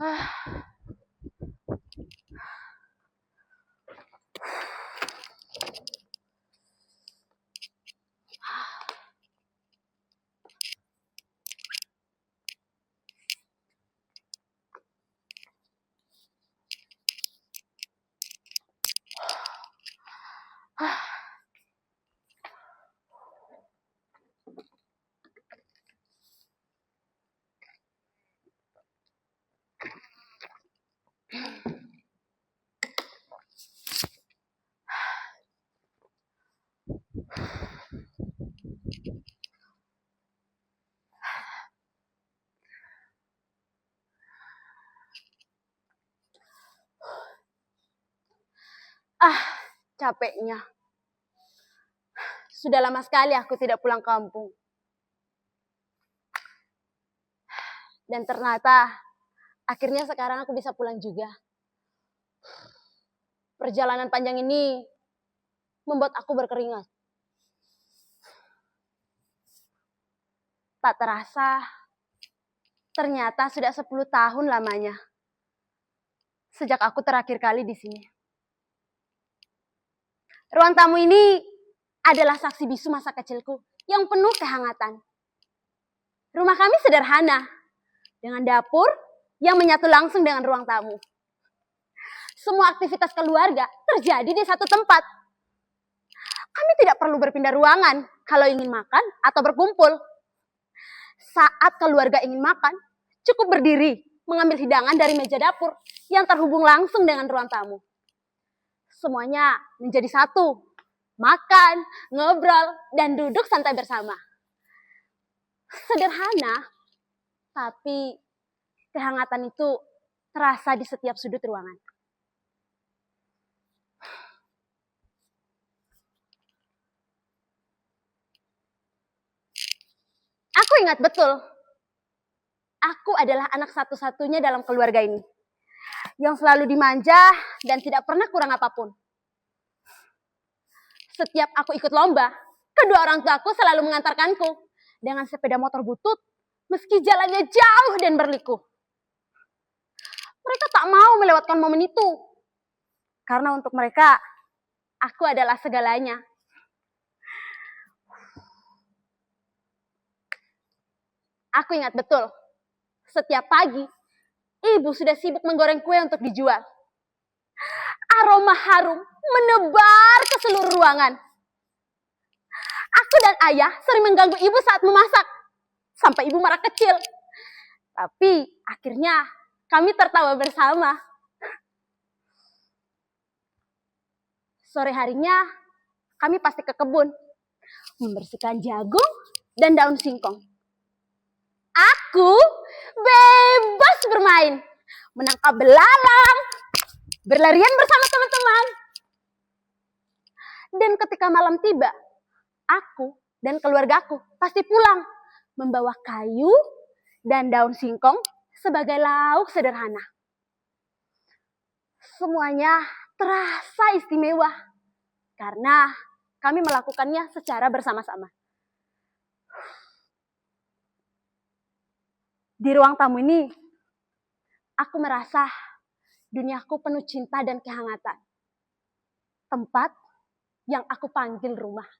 Ah, ah, capeknya. Sudah lama sekali aku tidak pulang kampung. Dan ternyata akhirnya sekarang aku bisa pulang juga. Perjalanan panjang ini membuat aku berkeringat. Tak terasa, ternyata sudah 10 tahun lamanya sejak aku terakhir kali di sini. Ruang tamu ini adalah saksi bisu masa kecilku yang penuh kehangatan. Rumah kami sederhana, dengan dapur yang menyatu langsung dengan ruang tamu. Semua aktivitas keluarga terjadi di satu tempat. Kami tidak perlu berpindah ruangan kalau ingin makan atau berkumpul. Saat keluarga ingin makan, cukup berdiri mengambil hidangan dari meja dapur yang terhubung langsung dengan ruang tamu. Semuanya menjadi satu, makan, ngobrol, dan duduk santai bersama. Sederhana, tapi kehangatan itu terasa di setiap sudut ruangan. Aku ingat betul, aku adalah anak satu-satunya dalam keluarga ini, yang selalu dimanja dan tidak pernah kurang apapun. Setiap aku ikut lomba, kedua orang tuaku selalu mengantarkanku dengan sepeda motor butut, meski jalannya jauh dan berliku. Mereka tak mau melewatkan momen itu, karena untuk mereka, aku adalah segalanya. Aku ingat betul, setiap pagi, ibu sudah sibuk menggoreng kue untuk dijual. Aroma harum menebar ke seluruh ruangan. Aku dan ayah sering mengganggu ibu saat memasak, sampai ibu marah kecil. Tapi akhirnya kami tertawa bersama. Sore harinya, kami pasti ke kebun, membersihkan jagung dan daun singkong. Aku bebas bermain, menangkap belalang, berlarian bersama teman-teman. Dan ketika malam tiba, aku dan keluargaku pasti pulang, membawa kayu dan daun singkong sebagai lauk sederhana. Semuanya terasa istimewa, karena kami melakukannya secara bersama-sama. Di ruang tamu ini, aku merasa duniaku penuh cinta dan kehangatan. Tempat yang aku panggil rumah.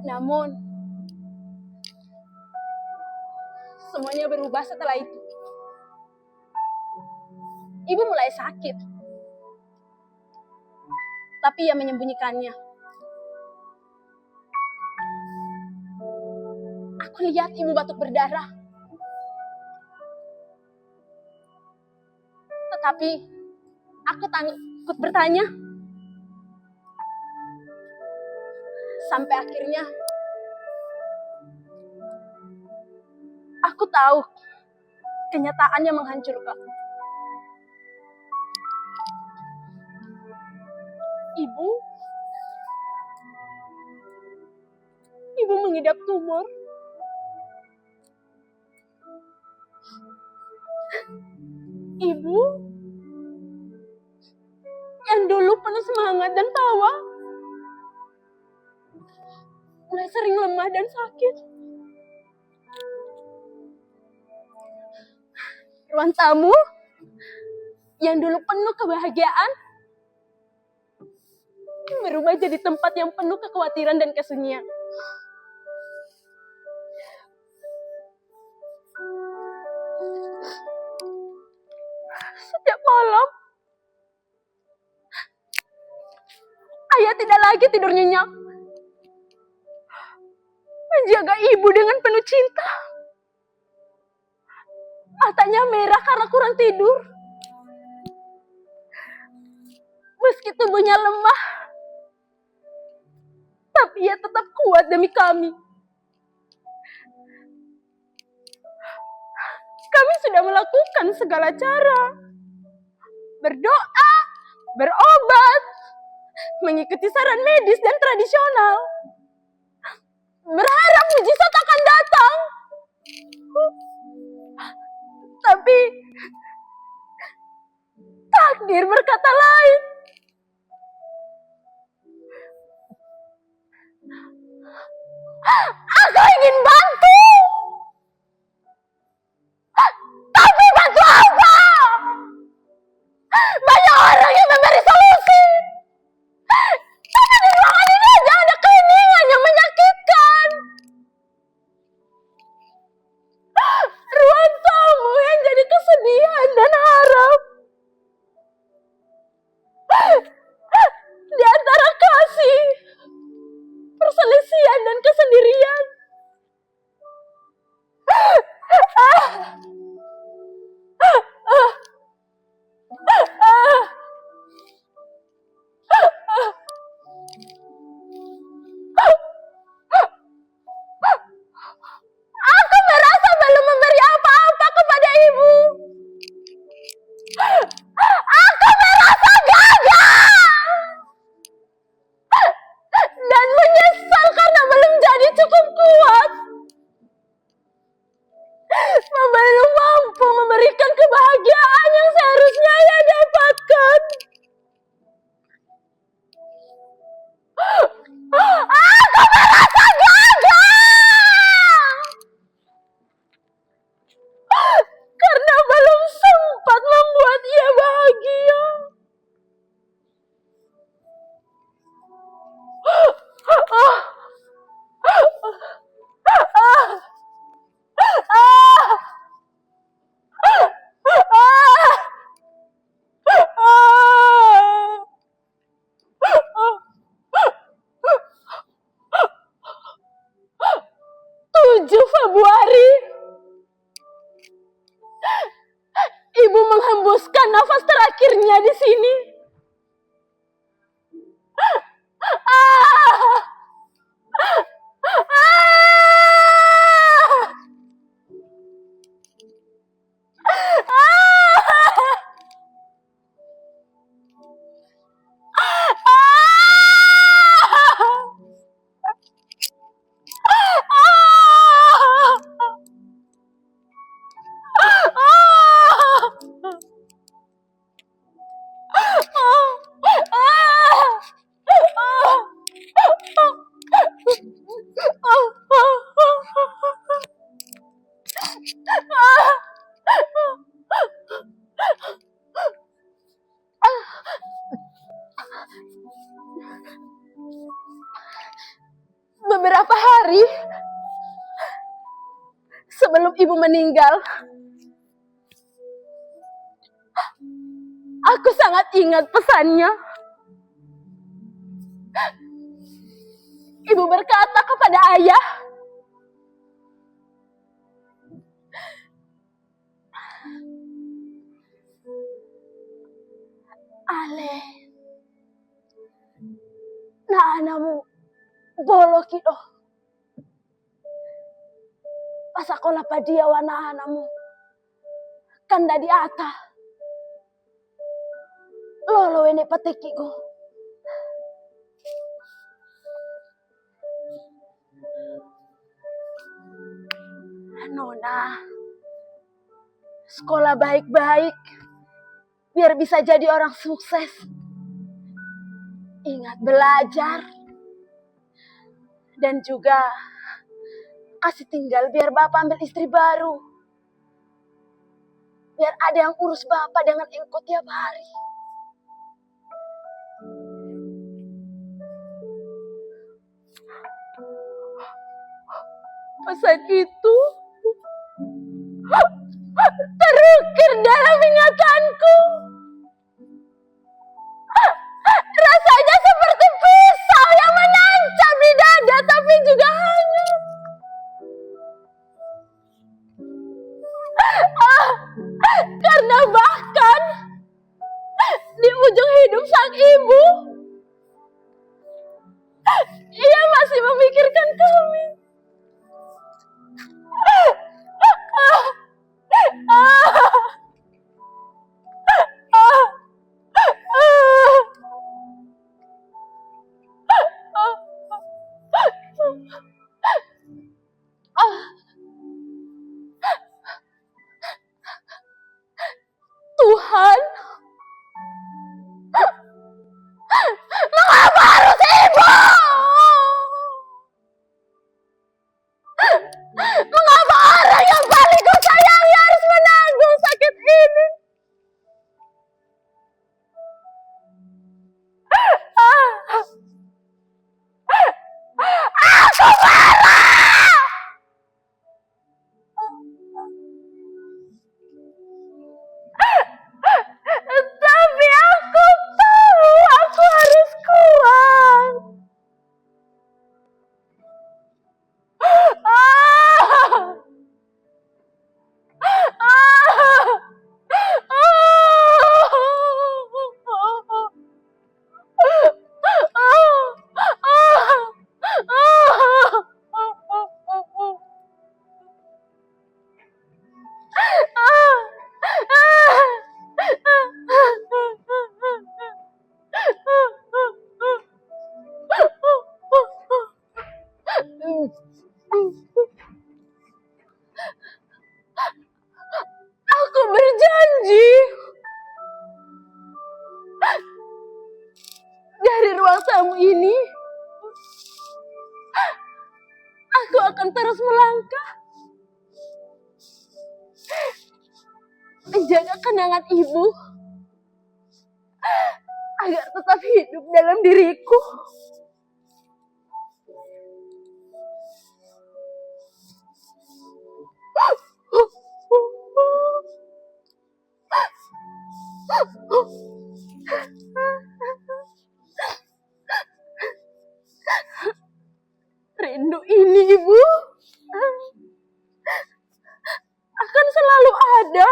Namun, semuanya berubah setelah itu. Ibu mulai sakit, tapi ia menyembunyikannya. Aku lihat ibu batuk berdarah. Tetapi aku takut bertanya. Sampai akhirnya aku tahu kenyataannya menghancurkan. Ibu mengidap tumor. Ibu yang dulu penuh semangat dan tawa, sering lemah dan sakit. Ruang tamu yang dulu penuh kebahagiaan berubah jadi tempat yang penuh kekhawatiran dan kesunyian. Setiap malam, ayah tidak lagi tidur nyenyak, menjaga ibu dengan penuh cinta. Matanya merah karena kurang tidur. Meski tubuhnya lemah, tapi ia tetap kuat demi kami. Kami sudah melakukan segala cara. Berdoa, berobat, mengikuti saran medis dan tradisional. Berharap mujizat akan datang. Tapi takdir berkata lain. Aku ingin bantu. Tapi bantu apa? Banyak orang yang memberi solusi. Tapi di ruangan ini aja ada keheningan yang menyakitkan. Ruang tamu yang jadi kesedihan dan harap. Di antara kasih, perselisihan dan kesendirian. Aku merasa belum memberi apa-apa kepada ibu. Aku merasa gagal dan menyesal karena belum jadi cukup kuat. Belum mampu memberikan kebahagiaan yang seharusnya ia dapatkan. Aku merasa gagal karena belum sempat membuat ia bahagia. Februari, ibu menghembuskan nafas terakhirnya di sini. Beberapa hari sebelum ibu meninggal, aku sangat ingat pesannya. Ibu berkata kepada ayah, Ale, na anamu bolok itu. Pasakola padia wana anamu. Kanda di ata. Lolo ini petikiku. Nona, sekolah baik-baik biar bisa jadi orang sukses. Ingat belajar Dan juga kasih tinggal biar Bapak ambil istri baru. Biar ada yang urus Bapak dengan engkau tiap hari. Pesan itu terukir dalam ingatanku. Rasanya seperti pisau yang menancap di dada tapi juga hangat. Karena bahkan di ujung hidup sang ibu, ia masih memikirkan kami. Tuhan, mengapa harus ibu? Mengapa orang yang paling ku sayangi harus menanggung sakit ini? Aku marah! Tapi aku tahu aku harus kuat. Aku berjanji dari ruang tamu ini aku akan terus melangkah menjaga kenangan ibu agar tetap hidup dalam diriku. Rindu ini ibu akan selalu ada.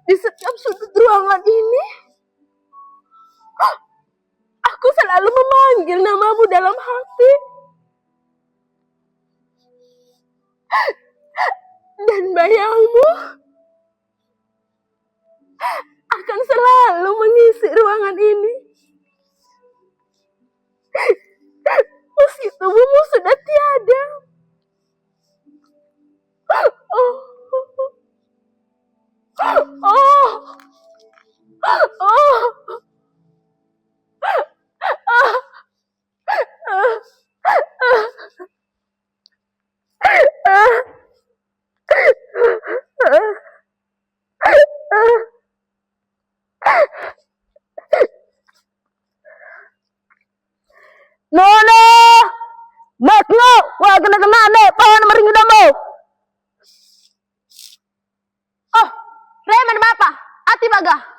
Di setiap sudut ruangan ini aku selalu memanggil namamu dalam hati. Dan bayangmu akan selalu mengisi ruangan ini. Meski tubuhmu sudah tiada. Oh. Nono, mek lo, wah kena nek, pohon meringi dombo. Oh, Raymond apa? Ati baga.